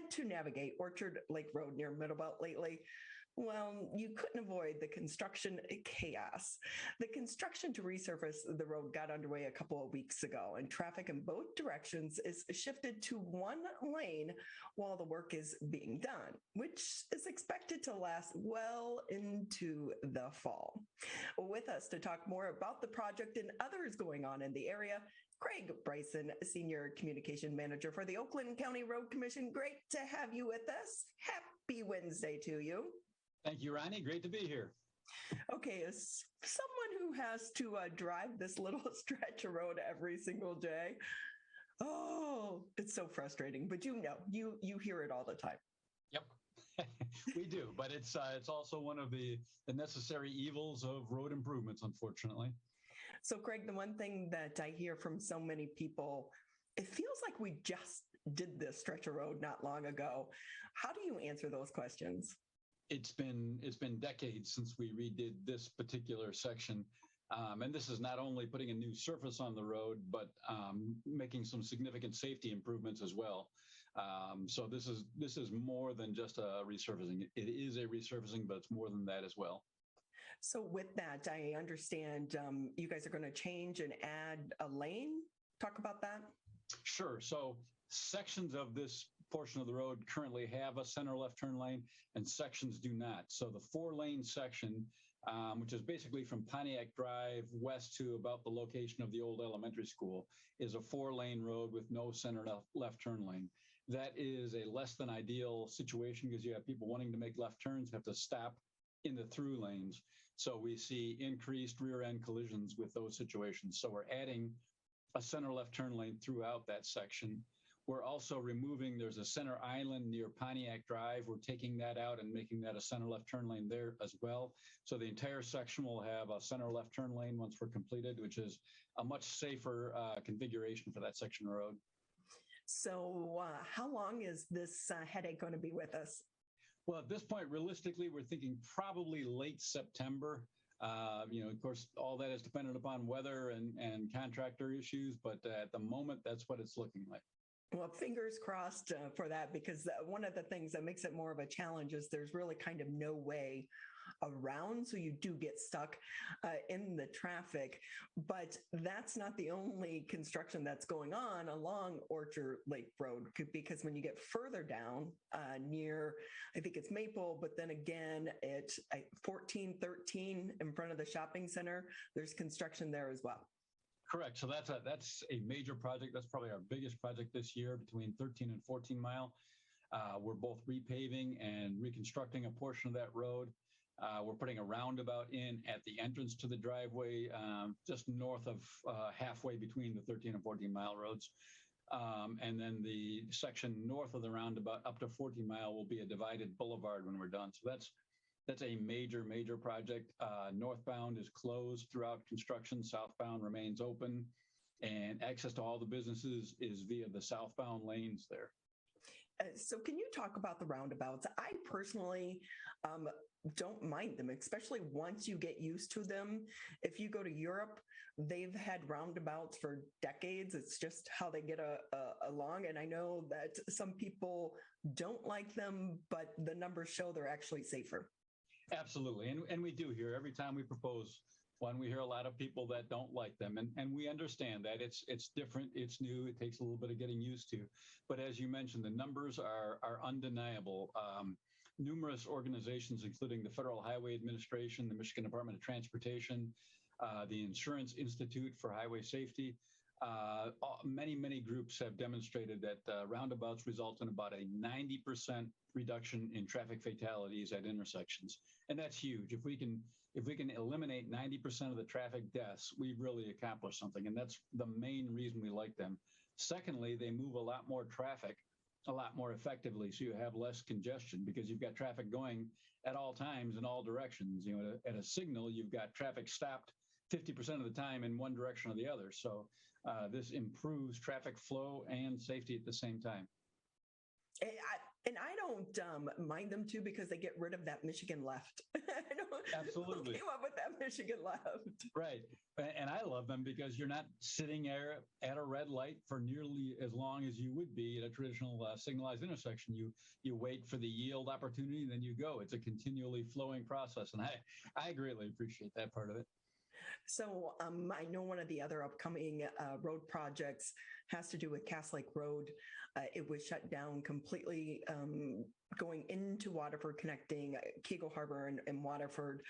had to navigate Orchard Lake Road near Middlebelt lately, well, you couldn't avoid the construction chaos. The construction to resurface the road got underway a couple of weeks ago, and traffic in both directions is shifted to one lane while the work is being done, which is expected to last well into the fall. With us to talk more about the project and others going on in the area, Craig Bryson, Senior Communication Manager for the Oakland County Road Commission. Great to have you with us. Happy Wednesday to you. Thank you, Ronnie. Great to be here. Okay, as someone who has to drive this little stretch of road every single day, oh, it's so frustrating. But you hear it all the time. Yep, we do. But it's also one of the necessary evils of road improvements, unfortunately. So, Craig, the one thing that I hear from so many people, it feels like we just did this stretch of road not long ago. How do you answer those questions? It's been decades since we redid this particular section. And this is not only putting a new surface on the road, but making some significant safety improvements as well. So this is more than just a resurfacing. It is a resurfacing, but it's more than that as well. So with that, I understand you guys are going to change and add a lane. Talk about that. Sure. So sections of this portion of the road currently have a center left turn lane and sections do not. So the 4-lane section, which is basically from Pontiac Drive west to about the location of the old elementary school, is a 4-lane road with no center left turn lane. That is a less than ideal situation because you have people wanting to make left turns, have to stop in the through lanes. So we see increased rear end collisions with those situations. So we're adding a center left turn lane throughout that section. We're also removing, there's a center island near Pontiac Drive. We're taking that out and making that a center left turn lane there as well. So the entire section will have a center left turn lane once we're completed, which is a much safer configuration for that section of road. So how long is this headache going to be with us? Well, at this point, realistically, we're thinking probably late September. Of course, all that is dependent upon weather and contractor issues, but at the moment, that's what it's looking like. Well, fingers crossed for that, because one of the things that makes it more of a challenge is there's really kind of no way around. So you do get stuck in the traffic. But that's not the only construction that's going on along Orchard Lake Road, because when you get further down near, I think it's Maple, but then again at 1413 in front of the shopping center, there's construction there as well. Correct. So that's a major project. That's probably our biggest project this year, between 13 and 14 mile. We're both repaving and reconstructing a portion of that road. We're putting a roundabout in at the entrance to the driveway, just north of halfway between the 13 and 14 mile roads. And then the section north of the roundabout up to 14 mile will be a divided boulevard when we're done. So that's a major project. Northbound is closed throughout construction. Southbound remains open, and access to all the businesses is via the southbound lanes there. So can you talk about the roundabouts? I personally don't mind them, especially once you get used to them. If you go to Europe, they've had roundabouts for decades. It's just how they get along. And I know that some people don't like them, but the numbers show they're actually safer. Absolutely. And we do hear every time we propose one, we hear a lot of people that don't like them. And we understand that it's different. It's new. It takes a little bit of getting used to. But as you mentioned, the numbers are undeniable. Numerous organizations, including the Federal Highway Administration, the Michigan Department of Transportation, the Insurance Institute for Highway Safety, many groups have demonstrated that roundabouts result in about a 90% reduction in traffic fatalities at intersections. And that's huge. If we can eliminate 90% of the traffic deaths, we've really accomplished something. And that's the main reason we like them. Secondly, they move a lot more traffic a lot more effectively, so you have less congestion because you've got traffic going at all times in all directions. At a signal, you've got traffic stopped 50% of the time in one direction or the other. So this improves traffic flow and safety at the same time. And I don't mind them too because they get rid of that Michigan left. I don't, Absolutely. Who came up with that Michigan left? Right. And I love them because you're not sitting there at a red light for nearly as long as you would be at a traditional signalized intersection. You wait for the yield opportunity, then you go. It's a continually flowing process. And I greatly appreciate that part of it. So I know one of the other upcoming road projects has to do with Cass Lake Road. It was shut down completely going into Waterford, connecting Kegel Harbor and Waterford.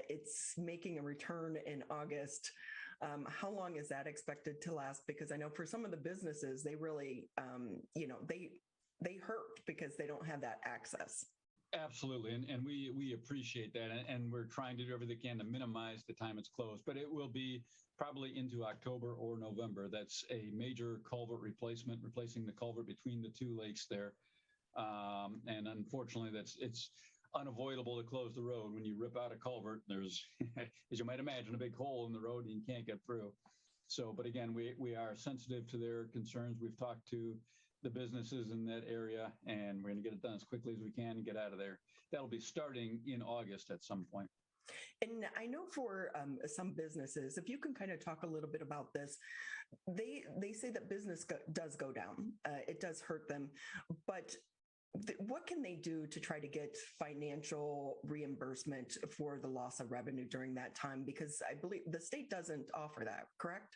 It's making a return in August. How long is that expected to last? Because I know for some of the businesses, they really, they hurt because they don't have that access. Absolutely. And we appreciate that. And we're trying to do everything we can to minimize the time it's closed. But it will be probably into October or November. That's a major culvert replacement, replacing the culvert between the two lakes there. And unfortunately, it's unavoidable to close the road. When you rip out a culvert, there's, as you might imagine, a big hole in the road and you can't get through. So, but again, we are sensitive to their concerns. We've talked to the businesses in that area, and we're going to get it done as quickly as we can and get out of there. That'll be starting in August at some point. And I know for some businesses, if you can kind of talk a little bit about this, they say that business does go down. It does hurt them, but what can they do to try to get financial reimbursement for the loss of revenue during that time? Because I believe the state doesn't offer that, correct?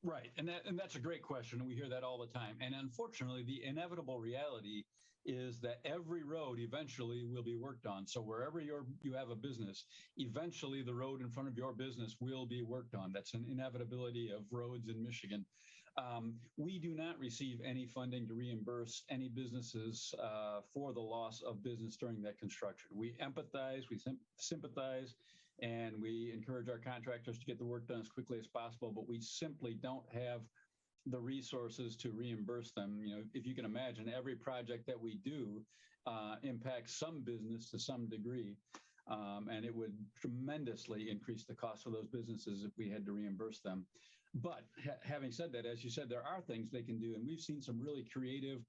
Right. And that's a great question. We hear that all the time. And unfortunately, the inevitable reality is that every road eventually will be worked on. So wherever you have a business, eventually the road in front of your business will be worked on. That's an inevitability of roads in Michigan. We do not receive any funding to reimburse any businesses for the loss of business during that construction. We empathize, we sympathize, and we encourage our contractors to get the work done as quickly as possible, but we simply don't have the resources to reimburse them. You know, if you can imagine, every project that we do impacts some business to some degree, and it would tremendously increase the cost for those businesses if we had to reimburse them. But having said that, as you said, there are things they can do, and we've seen some really creative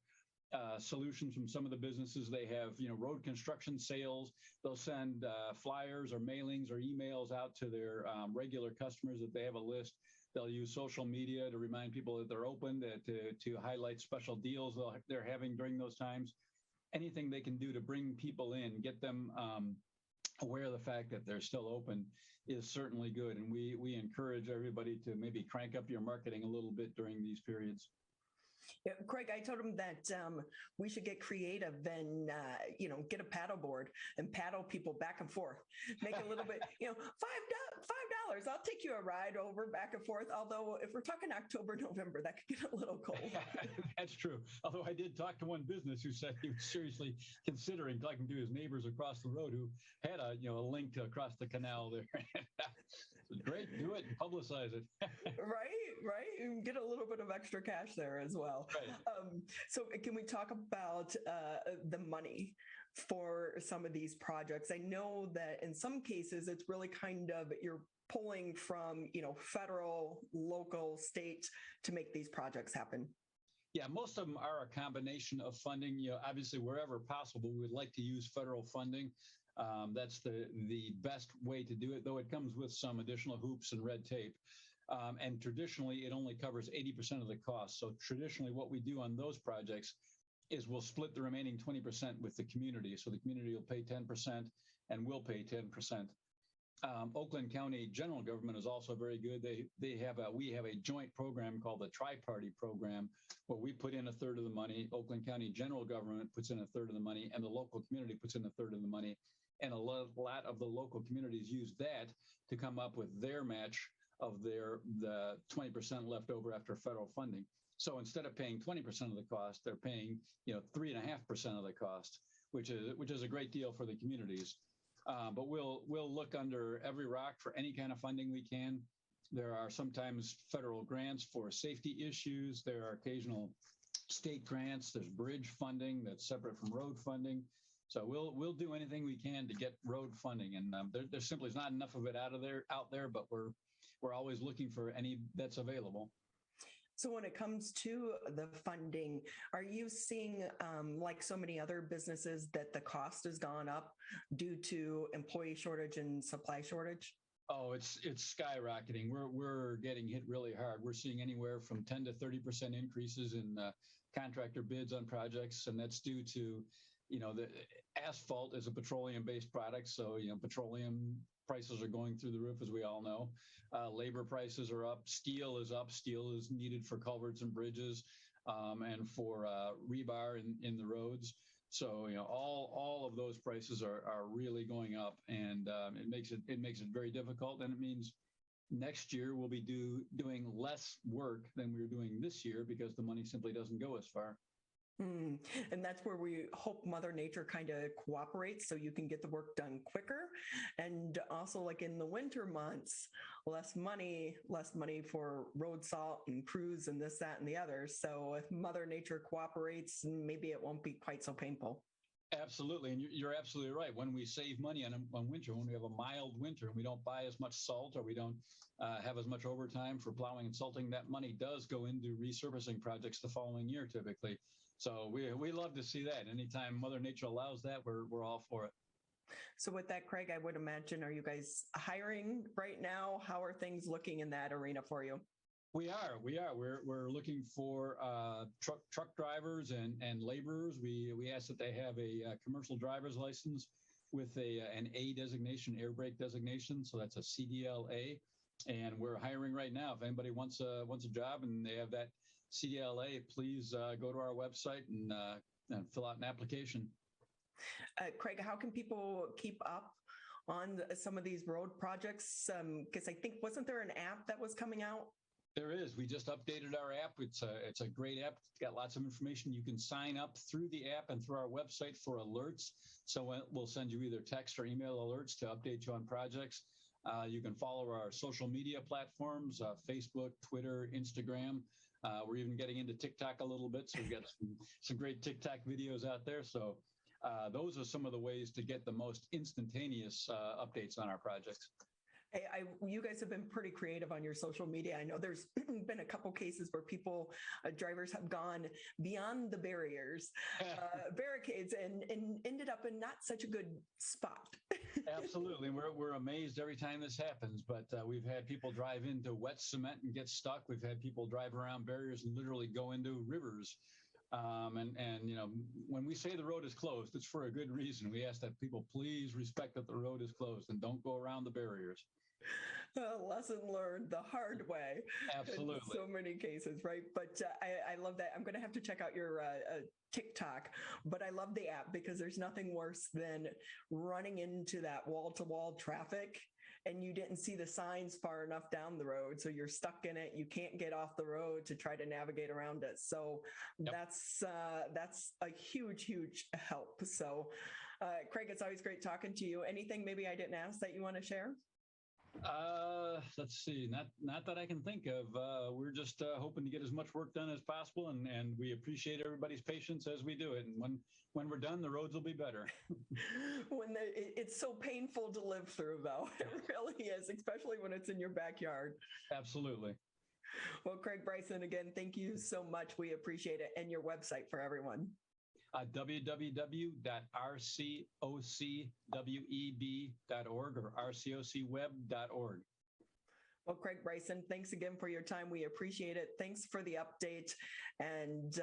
solutions from some of the businesses. They have, road construction sales. They'll send flyers or mailings or emails out to their regular customers that they have a list. They'll use social media to remind people that they're open, to highlight special deals they're having during those times. Anything they can do to bring people in, get them aware of the fact that they're still open is certainly good. And we encourage everybody to maybe crank up your marketing a little bit during these periods. Yeah, Craig, I told him that we should get creative and, get a paddle board and paddle people back and forth. Make a little bit, $5. I'll take you a ride over back and forth. Although if we're talking October, November, that could get a little cold. That's true. Although I did talk to one business who said he was seriously considering talking to his neighbors across the road who had a link to across the canal there. Great, do it and publicize it. Right. And get a little bit of extra cash there as well. Right. So can we talk about the money for some of these projects? I know that in some cases, it's really kind of, you're pulling from, federal, local, state to make these projects happen. Yeah, most of them are a combination of funding. Obviously, wherever possible, we would like to use federal funding. That's the best way to do it, though it comes with some additional hoops and red tape. And traditionally, it only covers 80% of the cost. So traditionally, what we do on those projects is we'll split the remaining 20% with the community. So the community will pay 10% and we'll pay 10%. Oakland County General Government is also very good. We have a joint program called the Tri-Party Program, where we put in a third of the money. Oakland County General Government puts in a third of the money, and the local community puts in a third of the money. And a lot of the local communities use that to come up with their match of the 20% left over after federal funding. So instead of paying 20% of the cost, they're paying 3.5% of the cost, which is a great deal for the communities. But we'll look under every rock for any kind of funding we can. There are sometimes federal grants for safety issues. There are occasional state grants. There's bridge funding that's separate from road funding. So we'll do anything we can to get road funding, and there simply is not enough of it out there. But we're always looking for any that's available. So when it comes to the funding, are you seeing, like so many other businesses, that the cost has gone up due to employee shortage and supply shortage? Oh, it's skyrocketing. We're getting hit really hard. We're seeing anywhere from 10 to 30% increases in contractor bids on projects, and that's due to, the asphalt is a petroleum-based product, so petroleum prices are going through the roof, as we all know. Labor prices are up. Steel is up. Steel is needed for culverts and bridges, and for rebar in the roads. So all of those prices are really going up, and it makes it very difficult. And it means next year we'll be doing less work than we were doing this year because the money simply doesn't go as far. And that's where we hope Mother Nature kind of cooperates so you can get the work done quicker. And also, like in the winter months, less money for road salt and crews and this, that, and the other. So if Mother Nature cooperates, maybe it won't be quite so painful. Absolutely. And you're absolutely right. When we save money on winter, when we have a mild winter and we don't buy as much salt, or we don't have as much overtime for plowing and salting, that money does go into resurfacing projects the following year typically. So we love to see that. Anytime Mother Nature allows that, we're all for it. So with that, Craig, I would imagine, are you guys hiring right now? How are things looking in that arena for you? We are. We're looking for truck drivers and laborers. We ask that they have a commercial driver's license with an A designation, air brake designation. So that's a CDLA. And we're hiring right now. If anybody wants a job and they have that CDLA, please go to our website and fill out an application. Craig, how can people keep up on some of these road projects? Because I think, wasn't there an app that was coming out? There is. We just updated our app. It's a great app. It's got lots of information. You can sign up through the app and through our website for alerts. So we'll send you either text or email alerts to update you on projects. You can follow our social media platforms, Facebook, Twitter, Instagram. We're even getting into TikTok a little bit. So we've got some great TikTok videos out there. So those are some of the ways to get the most instantaneous updates on our projects. Hey, you guys have been pretty creative on your social media. I know there's been a couple cases where drivers have gone beyond the barriers, barricades, and ended up in not such a good spot. Absolutely. We're amazed every time this happens, but we've had people drive into wet cement and get stuck. We've had people drive around barriers and literally go into rivers. And when we say the road is closed, it's for a good reason. We ask that people please respect that the road is closed and don't go around the barriers. Lesson learned the hard way. Absolutely. In so many cases, right? But I love that. I'm going to have to check out your TikTok, but I love the app because there's nothing worse than running into that wall-to-wall traffic and you didn't see the signs far enough down the road. So you're stuck in it. You can't get off the road to try to navigate around it. So yep. That's a huge, huge help. So Craig, it's always great talking to you. Anything maybe I didn't ask that you want to share? Let's see. Not that I can think of. We're just hoping to get as much work done as possible, and we appreciate everybody's patience as we do it. And when we're done, the roads will be better. It's so painful to live through, though. It really is, especially when it's in your backyard. Absolutely. Well, Craig, Bryson, again, thank you so much. We appreciate it. And your website for everyone. www.rcocweb.org or rcocweb.org. Well, Craig, Bryson, thanks again for your time. We appreciate it. Thanks for the update. And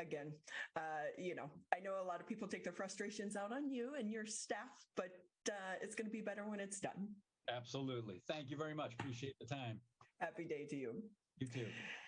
again, I know a lot of people take their frustrations out on you and your staff, but it's going to be better when it's done. Absolutely. Thank you very much. Appreciate the time. Happy day to you. You too.